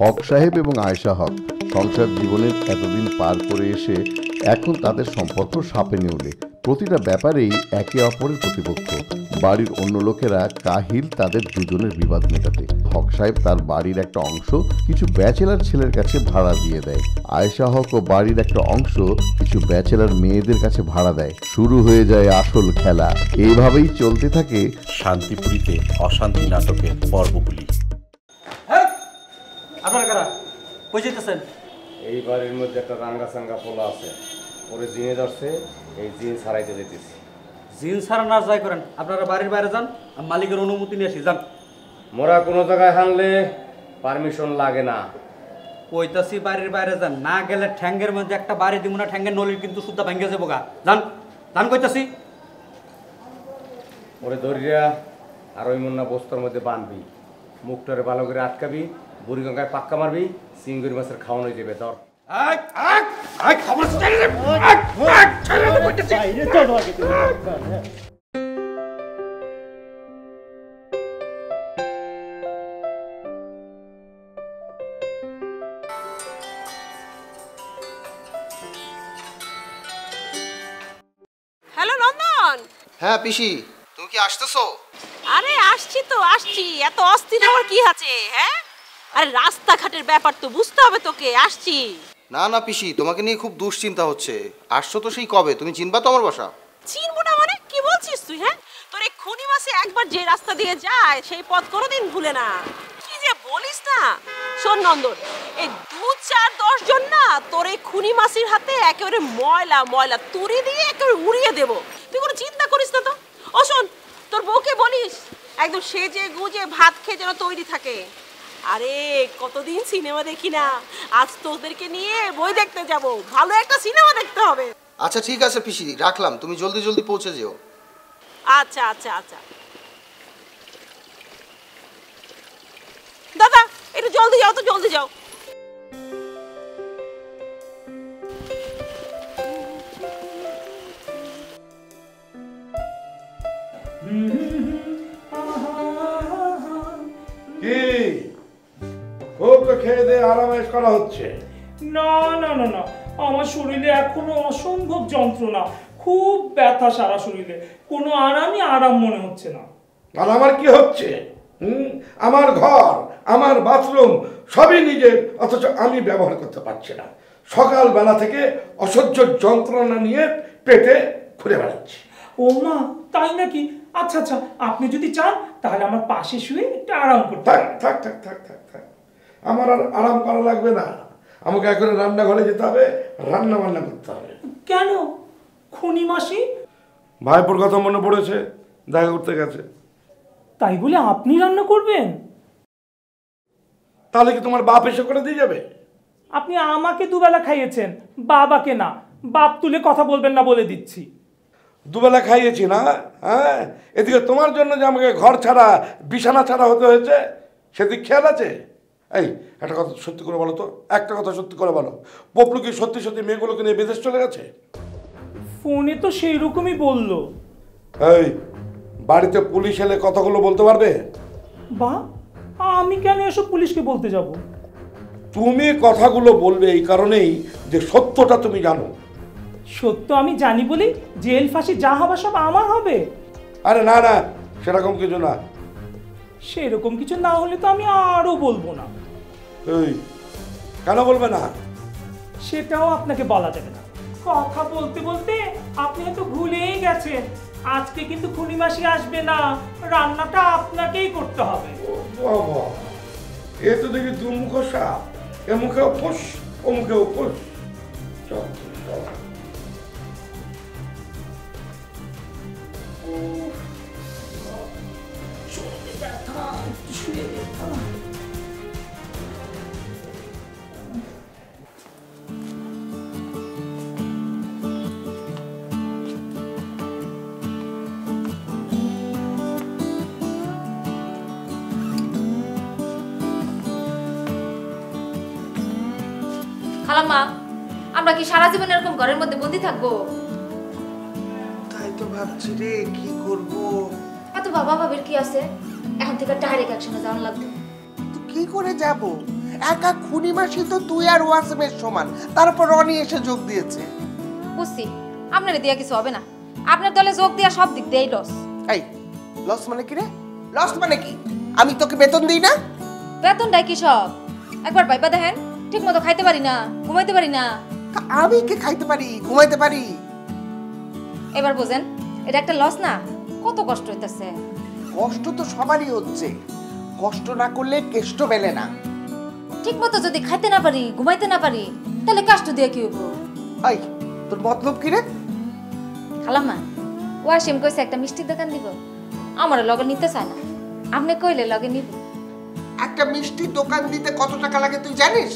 হক সাহেব এবং আয়েশা হক সংসার জীবনের এতদিন পার করে এসে এখন তাদের সম্পর্ক সাপে নেউলে। প্রতিটা ব্যাপারেই একে অপরের প্রতিপক্ষ। বাড়ির অন্য লোকেরা কাহিল তাদের দুজনের বিবাদ মেটাতে। হক সাহেব তার বাড়ির একটা অংশ কিছু ব্যাচেলার ছেলের কাছে ভাড়া দিয়ে দেয়। আয়েশা হক ও বাড়ির একটা অংশ কিছু ব্যাচেলার মেয়েদের কাছে ভাড়া দেয়। শুরু হয়ে যায় আসল খেলা। এইভাবেই চলতে থাকে শান্তিপুরীতে অশান্তি নাটকের পর্বগুলি। আপনারা কারা কই যেতেছেন? এই বাড়ির মধ্যে একটা রাঙ্গা সাঙ্গা পোলা আছে, ওরে জিনে ধরছে, এই জিন ছাড়াইতে যেতেছি। জিন ছাড়া না যাই করেন, আপনারা বাড়ির বাইরে যান, আমি মালিকের অনুমতি নিয়ে আসি। যান। মোরা কোনো জায়গায় হানলে পারমিশন লাগে না। কইতাছি বাড়ির বাইরে যান, না গেলে ঠ্যাঙ্গের মধ্যে একটা বাড়ি দিব না, ঠ্যাঙ্গের নলির কিন্তু সুদ্ধা ভেঙে যাবো গা। যান যান কইতাছি। ওরে দরিয়া আর ওই মুন্না বস্তার মধ্যে বাঁধবি, মুখটারে ভালো করে আটকাবি, বুড়ি গঙ্গায় পাক্কা মারবি, চিংড়ি মাছের খাওয়ানো যাবে। ধর হ্যালো নন্দন। হ্যাঁ পিসি, তুমি কি আসতেছো? আরে আসছি তো আসছি, এত অস্থির হওয়ার কি আছে? হ্যাঁ আরে রাস্তাঘাটের ব্যাপার তো বুঝতে হবে তোকে, আসছি। না না পিসি, তোমাকে নিয়ে খুব দুশ্চিন্তা হচ্ছে। আসছো তো সেই কবে, তুমি চিনবা তো আমার বাসা? চিনবো না মানে কি বলছিস তুই? হ্যাঁ তোর এই খুনি মাসে একবার যে রাস্তা দিয়ে যায় সেই পথ কোনোদিন ভুলে না। কি যে বলিস না। শোন নন্দন, এই 2-4-10 জন না তোর এই খুনি মাসির হাতে একেবারে ময়লা ময়লা তুড়ি দিয়ে একেবারে উড়িয়ে দেবো। তুই কোনো চিন্তা করিস না তো। ও শোন, তোর বউকে বলিস একদম সেজে গুজে ভাত খেয়ে যেন তৈরি থাকে। আরে কতদিন সিনেমা দেখি না, আজ তোদেরকে নিয়ে বই দেখতে যাব, ভালো একটা সিনেমা দেখতে হবে। আচ্ছা ঠিক আছে পিসি, রাখলাম, তুমি জলদি জলদি পৌঁছে যেও। আচ্ছা আচ্ছা আচ্ছা দাদা, একটু জলদি যাও তো, জলদি যাও। কি খুব তো খেয়ে দিয়ে আরামেশ করা হচ্ছে? না না না না, আমার শরীরে এখনো অসম্ভব যন্ত্রণা, খুব ব্যথা সারা শরীরে, কোনো আরাম মনে হচ্ছে না। আর আমার কি হচ্ছে? আমার ঘর, আমার বাথরুম সবই নিজের, অথচ আমি ব্যবহার করতে পারছি না। সকালবেলা থেকে অসহ্য যন্ত্রণা নিয়ে পেটে ঘুরে বেড়াচ্ছি। ও মা, তাই নাকি? আচ্ছা আচ্ছা, আপনি যদি চান তাহলে আমার পাশে শুয়ে একটু আরাম করতে থাক থাক থাক থাক থাক থাক, আমার আর আরাম করা লাগবে না। আমাকে এখন রান্নাঘরে যেতে হবে, রান্না বান্না করতে হবে। কেন? খুনি মাসি? ভাইপোর কথা মনে পড়েছে, দেখা করতে গেছে। তাই বলে আপনি রান্না করবেন? তাহলে কি তোমার বাপ এসে করে দিয়ে যাবে? আপনি আমাকে দুবেলা খাইয়েছেন, বাবাকে না। বাপ তুলে কথা বলবেন না বলে দিচ্ছি। দুবেলা খাইয়েছি না? হ্যাঁ, এদিকে তোমার জন্য যে আমাকে ঘর ছাড়া বিছানা ছাড়া হতে হয়েছে, সেদিক খেয়াল আছে? এই একটা কথা সত্যি করে বলো তো, একটা কথা সত্যি করে বলো, পপলু কি সত্যি সত্যি মেয়েগুলোকে নিয়ে বিদেশ চলে গেছে? ফোনে তো সেই রকমই বললো। এই বাড়িতে পুলিশ এলে কথাগুলো বলতে পারবে? বা আমি কেন এসব পুলিশকে বলতে যাব? তুমি কথাগুলো বলবে এই কারণেই যে সত্যটা তুমি জানো। সত্য আমি জানি বলি জেল ফাঁসি যা হবে সব আমার হবে? আরে না না, সেরকম কিছু না। সেরকম কিছু না হলে তো আমি আরো বলবো না। এই কেন বলবে না? সেটাও আপনাকে বলা যাবে না। কথা বলতে বলতে আপনি হয়তো ভুলেই গেছেন, আজকে কিন্তু খুনি মাসি আসবে না, রান্নাটা আপনাকেই করতে হবে। বাবা, এ তো দেখি দুমুখ সাপ, এ মুখেও ফুস, ও মুখেও ফুস। চল চল। খালাম্মা, আমরা কি সারা জীবন এরকম ঘরের মধ্যে বন্দি থাকবো? তাই তো ভাবছি রে, কি করব। এত বাবা ভাবির কি আছে, এখন থেকে ডাইরেক্ট একসঙ্গে যাওয়ার লাগবে। তো কি করে যাব? একা খুনি মাসি তো তুই আর ওয়াসিমের সমান, তারপর রনি এসে যোগ দিয়েছে। বুঝছি, আপনার দিয়া কিছু হবে না। আপনার দলে যোগ দিয়া সব দিক দিয়েই লস। এই লস মানে কি রে? লস মানে কি? আমি তোকে বেতন দিই না? বেতনটাই কি সব? একবার ভাইবা দেখেন, ঠিক মতো খাইতে পারি না, ঘুমাইতে পারি না। আমি কে খাইতে পারি, ঘুমাইতে পারি? এবার বোঝেন, এটা একটা লস না? কত কষ্ট হইতেছে। কষ্ট তো সবারই হচ্ছে, কষ্ট না করলে কেষ্ট মেলে না। ঠিক মতো যদি খাইতে না পারি, ঘুমাইতে না পারি, তাহলে কষ্ট দিয়ে কি হইব? এই তোর মতলব কি রে? খালাম্মা, ওয়াসিম কইছে একটা মিষ্টির দোকান দিব, আমার লগে নিতে চায় না। আপনি কইলে লগে নিব। একটা মিষ্টির দোকান দিতে কত টাকা লাগে তুই জানিস?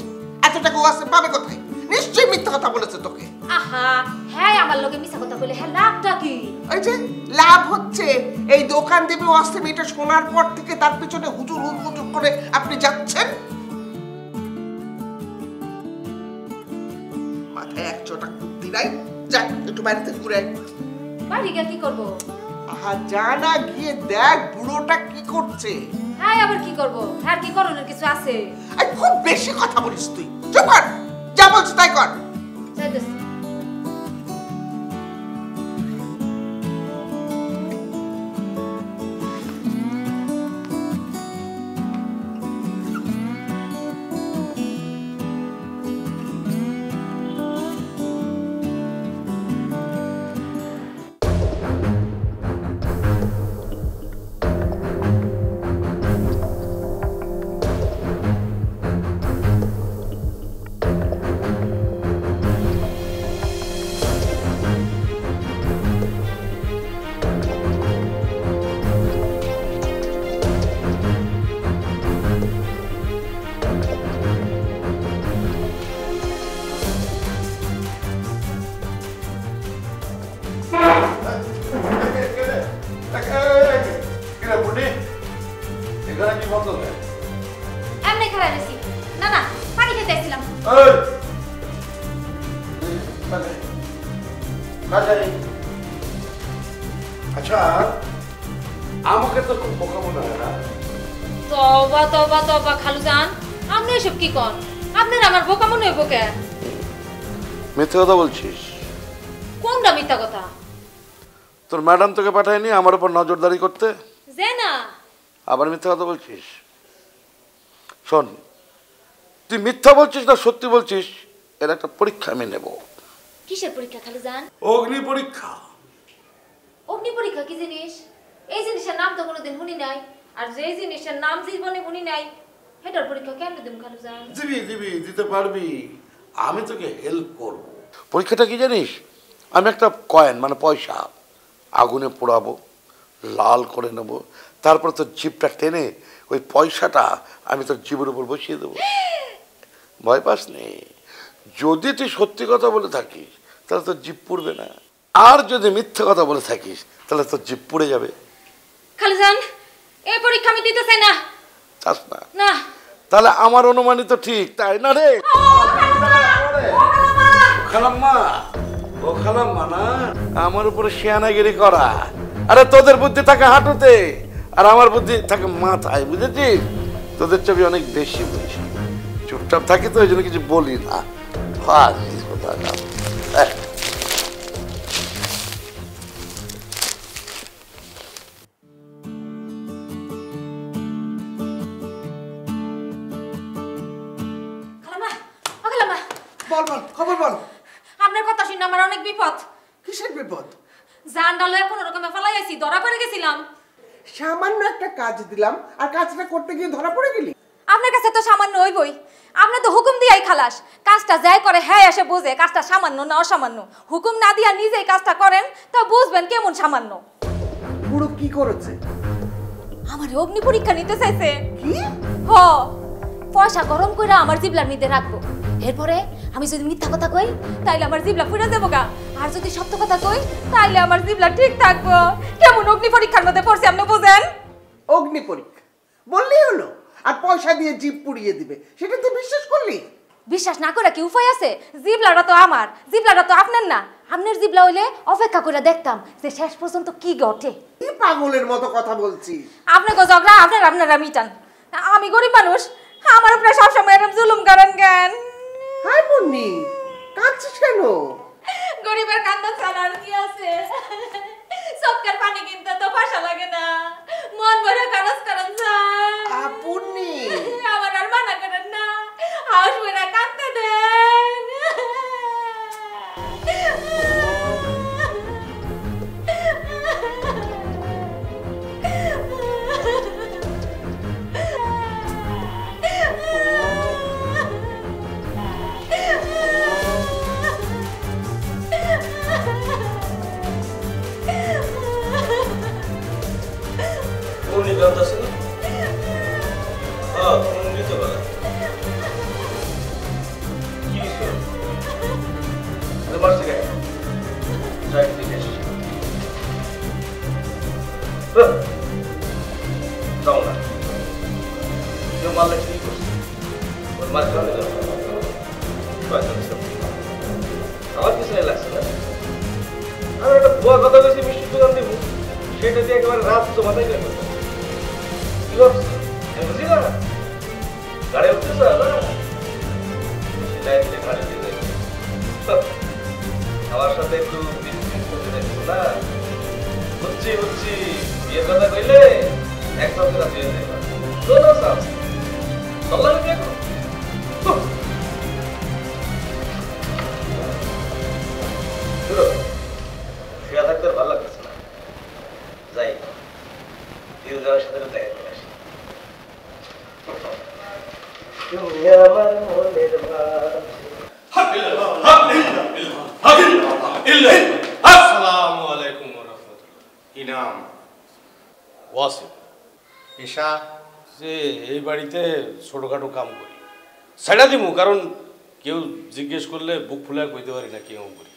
এত টাকা ওয়াসিম পাবে কোথায়? নিশ্চয়ই মিথ্যা কথা বলেছে তোকে। আহা, হ্যাঁ আমার লগে মিছা কথা কইলে হ্যাঁ লাভটা কি? এই যে লাভ হচ্ছে, এই দোকান দেবে ওয়াসিম, এটা শোনার পর থেকে তার পিছনে হুজুর হুজুর করে আপনি যাচ্ছেন। মাথায় এক চটা বুদ্ধি নাই। যা একটু বাইরে থেকে ঘুরে আয়। বাড়ি গিয়ে কি করব? আহা যা না, গিয়ে দেখ বুড়োটা কি করছে। হ্যাঁ আবার কি করব? হ্যাঁ কি করণের কিছু আছে? এই খুব বেশি কথা বলিস তুই। চুপ কর, যা বলছিস তাই কর। যাইতেছি। এমনি খারাপ হয়েছি না, না পানি খেতে আসছিলাম। আচ্ছা, আমাকে তো খুব বোকা মনে হয় না? তবা তবা তবা খালুজান, আপনি এসব কি কন? আপনার আমার বোকা মনে হইব কে? মিথ্যে কথা বলছিস? কোনটা মিথ্যা কথা? তোর ম্যাডাম তোকে পাঠায়নি আমার উপর নজরদারি করতে? যে না। আবার মিথ্যা কথা বলছিস? শোন, তুই মিথ্যা বলছিস না সত্যি বলছিস, এর একটা পরীক্ষা আমি নেব। কিসের পরীক্ষা খালুজান? অগ্নি পরীক্ষা। অগ্নি পরীক্ষা কি জিনিস? এই জিনিসের নাম তো কোনোদিন শুনি নাই, আর যে জিনিসের নাম জীবনে শুনি নাই সেটার পরীক্ষা কেমনে দেব খালুজান? দিতে পারবি, আমি তোকে হেল্প করব। পরীক্ষাটা কি জানিস? আমি একটা কয়েন মানে পয়সা আগুনে পোড়াবো, লাল করে নেব, তারপর তোর জিভটা টেনে ওই পয়সাটা আমি তোর জীবের উপর বসিয়ে দেবো। ভয় পাস নেই, যদি তুই সত্যি কথা বলে থাকিস তাহলে তোর জিভ পুড়বে না, আর যদি মিথ্যে কথা বলে থাকিস তাহলে তোর জিভ পুড়ে যাবে। খালুজান, এই পরীক্ষা আমি দিতে চাই না। চাস না? না। তাহলে আমার অনুমানিত ঠিক, তাই না রে? খালাম্মা, ও খালাম্মা না, আমার উপরে শিয়ানাগিরি করা। আরে তোদের বুদ্ধি থাকে হাঁটুতে আর আমার বুদ্ধি থাকে মাথায়, বুঝেছিস? তোদের ছবি অনেক বেশি বুঝি, চুপচাপ থাকি তো ওই জন্য কিছু বলি না। বল বল, খবর বল। আপনার কথা শুনে আমার অনেক বিপদ। কিসের বিপদ? জানডালো কোনো রকমে ফেলাই আইছি, ধরা পড়ে গেছিলাম। সামান্য একটা কাজ দিলাম আর কাজটা করতে গিয়ে ধরা পড়ে গেলি? আপনার কাছে তো সামান্য হইবই, আপনি তো হুকুম দিয়াই খালাস। কাজটা যাই করে হ্যাঁ এসে বুঝে কাজটা সামান্য না অসামান্য। হুকুম না দিয়া নিজেই কাজটা করেন তা বুঝবেন কেমন সামান্য। পুরো কি করেছে? আমার অগ্নি পরীক্ষা নিতে চাইছে। কি? হ, পয়সা গরম কইরা আমার জিবলার মধ্যে রাখবো। এরপরে আমি যদি মিথ্যা কথা কই তাইলে আমার জিবলা পুড়ে যাবো গা, আর যদি সত্য কথা কই তাইলে আমার জিবলা ঠিক থাকবো। কেমন অগ্নি পরীক্ষার মধ্যে পড়ছি আপনি বুঝেন? অগ্নি পরীক্ষা বললেই হলো, আর পয়সা দিয়ে জিভ পুড়িয়ে দিবে, সেটা তুই বিশ্বাস করলি? বিশ্বাস না করে কি উপায় আছে? জিবলাটা তো আমার, জিবলাটা তো আপনার না। আপনার জিবলা হইলে অপেক্ষা করে দেখতাম যে শেষ পর্যন্ত কি ঘটে। কি পাগলের মতো কথা বলছিস? আপনাকে ঝগড়া আপনারা মিটান, আমি গরিব মানুষ, আমার উপরে সবসময় এরকম জুলুম করেন কেন? হাই মুন্নি, কাঁদছিস কেন? গরিবের কান্দন ছাড়া আর কি আছে? চোখের পানি কিনতে তো পয়সা লাগে না, মন ভরে খরচ করেন স্যার। আপনি আমার আর মানা করেন না, হাউস ভরে কাঁদতে দেন। উনি জানতেছে না? হ্যাঁ, তুমি নিতে পারো। কি হয়েছে? মারছে কে? যাই দিকে এসে। যাও না। কেউ মারলে কি করছে? ওর মার খাওয়ালে যাও। আমার কিছু লাগছে না। আমি একটা ভুয়া কথা বলছি মিষ্টি দোকান দিব, সেটা দিয়ে একেবারে রাত তো মাথায় গেল। কি ভাবছি? আমি বুঝি না গাড়ি উঠতেছ না সেটাই দিলে গাড়ি দিয়ে যাই। আমার সাথে একটু বিজনেস করতে চাইছো না? বুঝছি বিয়ের কথা কইলে একদম রাজি হয়ে যাবে। চলো চান্স চললাম বিয়ে করো। শুয়ে থাকতে ভালো লাগতেছে না, যাই দিদির সাথে দেখা করে আসি। আমার মনের আসসালামু আলাইকুম ওয়া রাহমাতুল্লাহ। কি নাম? ওয়াসিম। পেশা? যে এই বাড়িতে ছোটখাটো কাম করি, সেটা দিমু, কারণ কেউ জিজ্ঞেস করলে বুক ফুলে কইতে পারি না কেউ করি।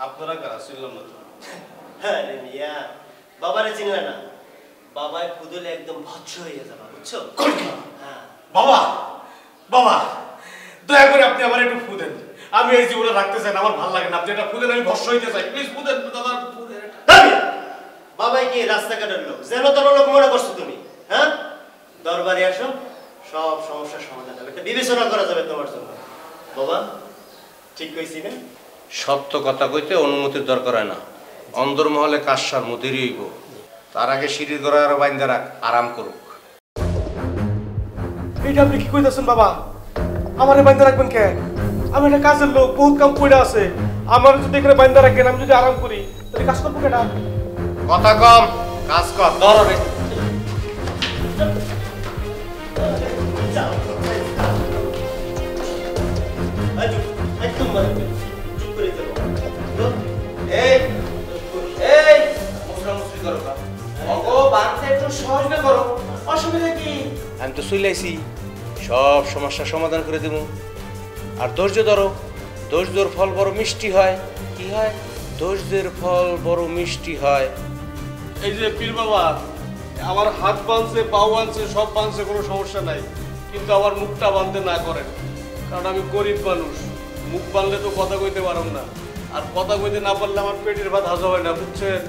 আপনারা কারা চিনলাম না তো? হ্যাঁ রে মিয়া, বাবারে চিনলে না? বাবায় ফুদলে একদম ভৎস হয়ে যাবে, বুঝছো? হ্যাঁ বাবা, বাবা দয়া করে আপনি আমার একটু ফু দেন। আমি এই জীবনে রাখতে চাই না, আমার ভালো লাগে না। আপনি এটা ফু দেন, আমি ভস্য হইতে চাই। প্লিজ ফু দেন দাদা, ফু দেন। বাবাই কি রাস্তাঘাটের লোক, যেন তেন লোক মনে করছো তুমি? হ্যাঁ, দরবারে আসো, সব সমস্যার সমাধান হবে, একটা বিবেচনা করা যাবে তোমার জন্য। বাবা ঠিক কইছি না? সত্য কথা কইতে অনুমতির দরকার হয় না। অন্দরমহলে কাশার মুদিরই হইব। তার আগে সিঁড়ির ঘরে আরো বাইন্দা রাখ, আরাম করুক। এটা আপনি কি কইতাছেন বাবা? আমারে বাইন্দা রাখবেন কে? আমি একটা কাজের লোক, বহুত কাম পড়ে আছে। আমার যদি এখানে বাইন্দা রাখেন, আমি যদি আরাম করি, তাহলে কাজ করবো কেটা? কথা কম, কাজ কর। ধরো রে। আমি তো চইলাইছি, সব সমস্যার সমাধান করে দেবো। আর ধৈর্য ধরো, ধৈর্যের ফল বড় মিষ্টি হয়। কি হয়? ধৈর্যের ফল বড় মিষ্টি হয়। এই যে পীর বাবা, আমার হাত বাঁধছে, পাও বাঁধছে, সব বাঁধছে, কোনো সমস্যা নাই, কিন্তু আমার মুখটা বাঁধতে না করেন, কারণ আমি গরিব মানুষ। মুখ বাঁধলে তো কথা কইতে পারব না, আর কথা কইতে না পারলে আমার পেটের ভাত হাজা হয় না, বুঝছেন?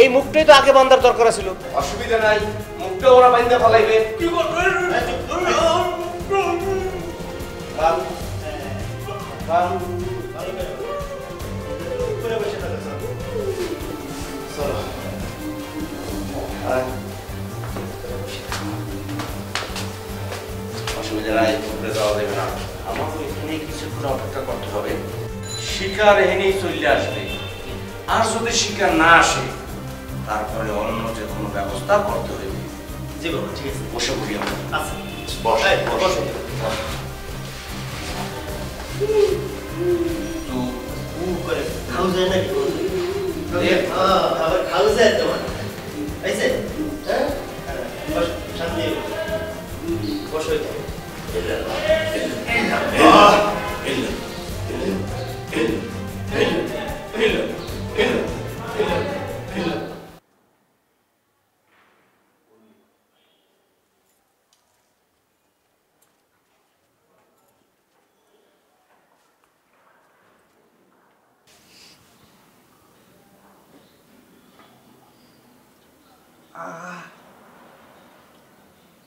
এই মুখটাই তো আগে বান্ধার দরকার ছিল। অসুবিধা নাই, মুখটা ওরা বান্ধা ফলাইবে। কি করবেন? অসুবিধা নাই, উপরে যাওয়া যাবে না। আমাকে এখানে কিছুক্ষণ অপেক্ষা করতে হবে। শিকার এনেই চলে আসবে, আর যদি শিকার না আসে তারপরে অন্য যে কোনো ব্যবস্থা করতে হবে। জি বাবা, ঠিক আছে, বসে পড়ি আমরা। আচ্ছা বস, বস। করে খাও যায় নাকি? আবার খাও যায় তোমার আইছে? হ্যাঁ, বস, শান্তি বসো।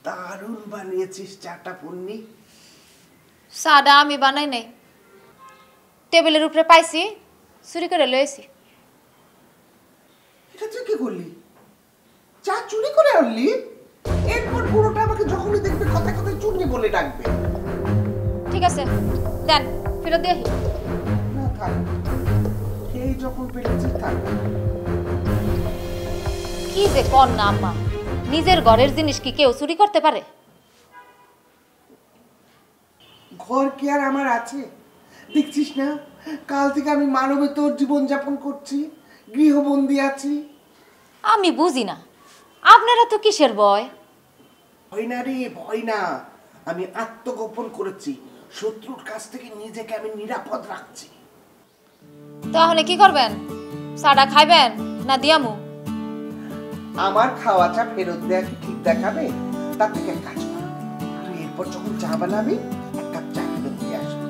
দারুণ বানিয়েছিস চাটা পূর্ণি। চাটা আমি বানাই নাই, টেবিলের উপরে পাইছি, চুরি করে লয়েছি। এটা তুই কি করলি? চা চুরি করে আনলি? এরপর পুরোটা আমাকে যখনই দেখবে কথায় কথায় চুরি বলে ডাকবে। ঠিক আছে দেন, ফেরত দিয়ে আসি। না থাক, এই যখন পেরেছিস থাক। কি যে কর না আম্মা, নিজের ঘরের জিনিস কি কেউ চুরি করতে পারে? ঘর কি আর আমার আছে? দেখছিস না কাল থেকে আমি মানবেতর জীবনযাপন করছি, গৃহবন্দী আছি। আমি বুঝি না আপনারা তো কিসের ভয়? ভয় না রে, ভয় না। আমি আত্মগোপন করেছি, শত্রুর কাছ থেকে নিজেকে আমি নিরাপদ রাখছি। তাহলে কি করবেন? চাটা খাইবেন না দিয়ামু? আমার খাওয়া চা ফেরত দেয়া কি ঠিক দেখাবে? তার থেকে এক কাজ কর, তুই এরপর যখন চা বানাবি এক কাপ চা ফেরত দিয়ে আসবি।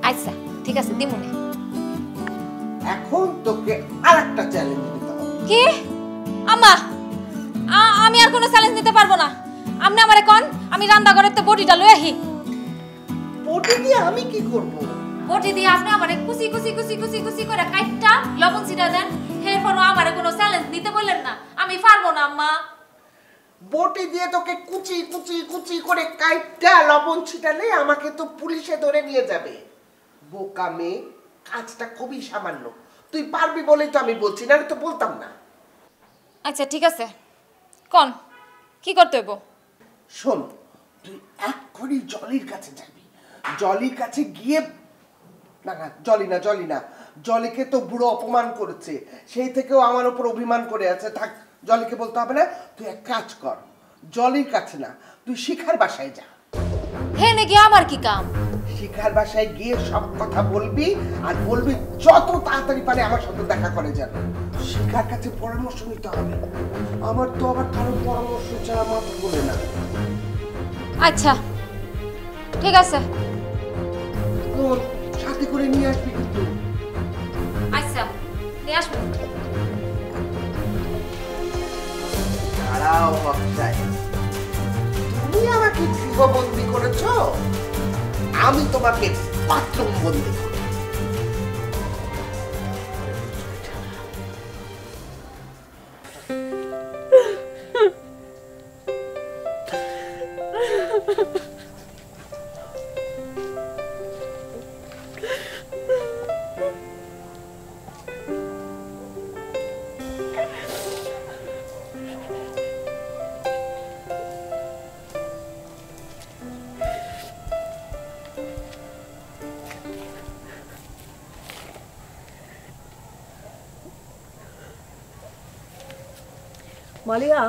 আচ্ছা ঠিক আছে দিমুনে। এখন তোকে আর একটা চ্যালেঞ্জ দিতে হবে। কি? আম্মা আমি আর কোনো চ্যালেঞ্জ নিতে পারবো না। আপনি আমারে কোন আমি রান্না ঘরেতে বডিটা লই আহি। বডি দিয়ে আমি কি করব? বডি দিয়ে আপনি আমারে কুচি কুচি কুচি কুচি কুচি করে কাটটা লবণ ছিটা দেন, এরপরও আমারে কোনো চ্যালেঞ্জ নিতে বললেন না। আমি পারবো না আম্মা। বটি দিয়ে তোকে কুচি কুচি কুচি করে কাটটা লবণ ছিটালে আমাকে তো পুলিশে ধরে নিয়ে যাবে। বোকা মেয়ে, কাজটা খুবই সামান্য, তুই পারবি বলেই তো আমি বলছি, না তো বলতাম না। আচ্ছা ঠিক আছে, কোন কি করতে হইব? শোন, তুই এক্ষুনি জলির কাছে যাবি। জলির কাছে গিয়ে না না জলি না, জলিকে তো বুড়ো অপমান করেছে, সেই থেকেও আমার উপর অভিমান করে আছে। থাক, জলিকে বলতে হবে না। তুই এক কাজ কর, জলির কাছে না, তুই শিখার বাসায় যা। হে নাকি আমার কি কাম? শিখার বাসায় গিয়ে সব কথা বলবি, আর বলবি যত তাড়াতাড়ি পারে আমার সাথে দেখা করে যান। শিখার কাছে পরামর্শ নিতে হবে, আমার তো আবার কারো পরামর্শ ছাড়া মাথা বলে না। আচ্ছা ঠিক আছে, তোর সাথে করে নিয়ে আসবি কিন্তু। আচ্ছা নিয়ে আসবো। দাঁড়াও বক্সাই, তুমি আমাকে গৃহবন্দী করেছো, আমি তোমাকে বাথরুম বন্দী করব। মালিয়া,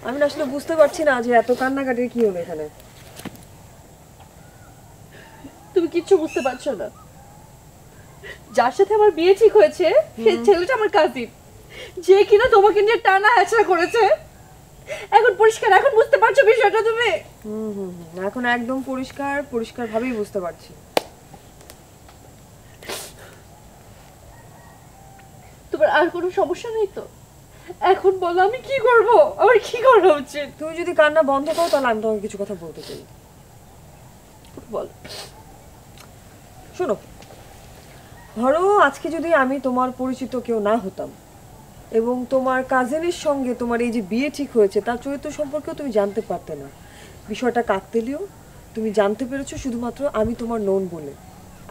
আমি আসলে বুঝতে পারছি না যে এত কান্নাকাটির কি হলো এখানে। তুমি কিচ্ছু বুঝতে পারছো না। যার সাথে আমার বিয়ে ঠিক হয়েছে সেই ছেলেটা আমার কাজিন, যে কিনা তোমাকে নিয়ে টানা হেঁচড়া করেছে। এখন পরিষ্কার, এখন বুঝতে পারছো বিষয়টা তুমি? এখন একদম পরিষ্কার ভাবেই বুঝতে পারছি। তোমার আর কোনো সমস্যা নেই তো? এখন বলো আমি কি করব, আমার কি করা উচিত? তুমি যদি কান্না বন্ধ করো তাহলে আমি তোমাকে কিছু কথা বলতে চাই। বল। শোনো, ধরো আজকে যদি আমি তোমার পরিচিত কেউ না হতাম এবং তোমার কাজিনের সঙ্গে তোমার এই যে বিয়ে ঠিক হয়েছে তার চরিত্র সম্পর্কেও তুমি জানতে পারতে না। বিষয়টা কাকতালীয়, তুমি জানতে পেরেছো শুধুমাত্র আমি তোমার নোন বলে।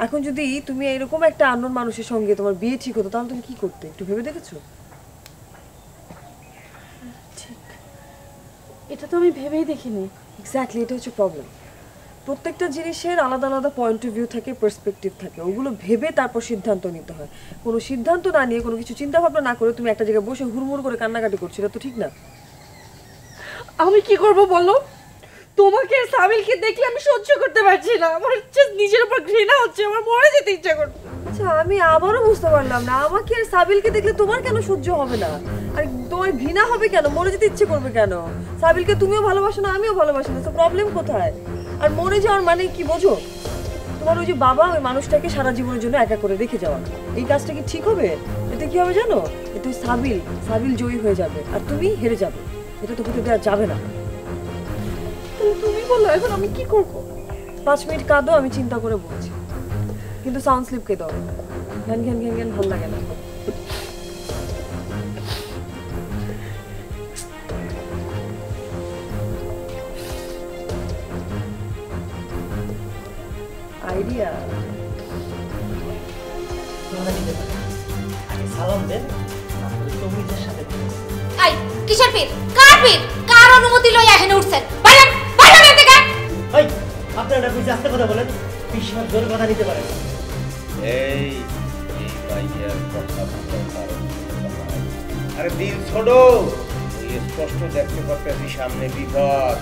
এখন যদি তুমি এরকম একটা আননোন মানুষের সঙ্গে তোমার বিয়ে ঠিক হতো তাহলে তুমি কি করতে? একটু ভেবে দেখেছো? এটা তো আমি ভেবেই দেখিনি। এক্স্যাক্টলি, এটা হচ্ছে প্রবলেম। প্রত্যেকটা জিনিসের আলাদা আলাদা পয়েন্ট অফ ভিউ থাকে, পার্সপেক্টিভ থাকে, ওগুলো ভেবে তারপর সিদ্ধান্ত নিতে হয়। কোনো সিদ্ধান্ত না নিয়ে, কোনো কিছু চিন্তা ভাবনা না করে তুমি একটা জায়গায় বসে হুড়মুড় করে কান্নাকাটি করছো, এটা তো ঠিক না। আমি কি করব বলো? তোমাকে সামিলকে দেখলে আমি সহ্য করতে পারছি না, আমার নিজের উপর ঘৃণা হচ্ছে, আমার মরে যেতে ইচ্ছা করছে। আচ্ছা, আমি আবারও বুঝতে পারলাম না, আমাকে আর সাবিলকে দেখলে তোমার কেন সহ্য হবে না? আর তোমার ঘৃণা হবে কেন? মরে যেতে ইচ্ছে করবে কেন? সাবিলকে তুমিও ভালোবাসো না, আমিও ভালোবাসি না, তো প্রবলেম কোথায়? আর মরে যাওয়ার মানে কি বোঝো? তোমার ওই যে বাবা ওই মানুষটাকে সারা জীবনের জন্য একা করে রেখে যাওয়া, এই কাজটা কি ঠিক হবে? এতে কি হবে জানো? এতে সাবিল জয়ী হয়ে যাবে আর তুমি হেরে যাবে। এটা তো হতে দেওয়া যাবে না। তুমি বলো এখন আমি কি করব? 5 মিনিট কাঁদো, আমি চিন্তা করে বলছি, কিন্তু সাউন্ড স্লিপকে দাও। ঘ্যান ঘ্যান ঘ্যান ঘ্যান ভালো লাগে না। আইডিয়া সালাম দেন, তমিজের সাথে আই কিসের পীর? কার পীর? কার অনুমতি লই এখানে উঠছেন? বাইরেন বাইরেন থেকে। ভাই আপনারা বুঝে আসতে কথা বলেন, বিশাল জোরে কথা নিতে পারেন। এই ভাইয়ার কথা বলতে পারো। আরে দিন ছোট, স্পষ্ট দেখতে পাচ্ছি সামনে বিপদ।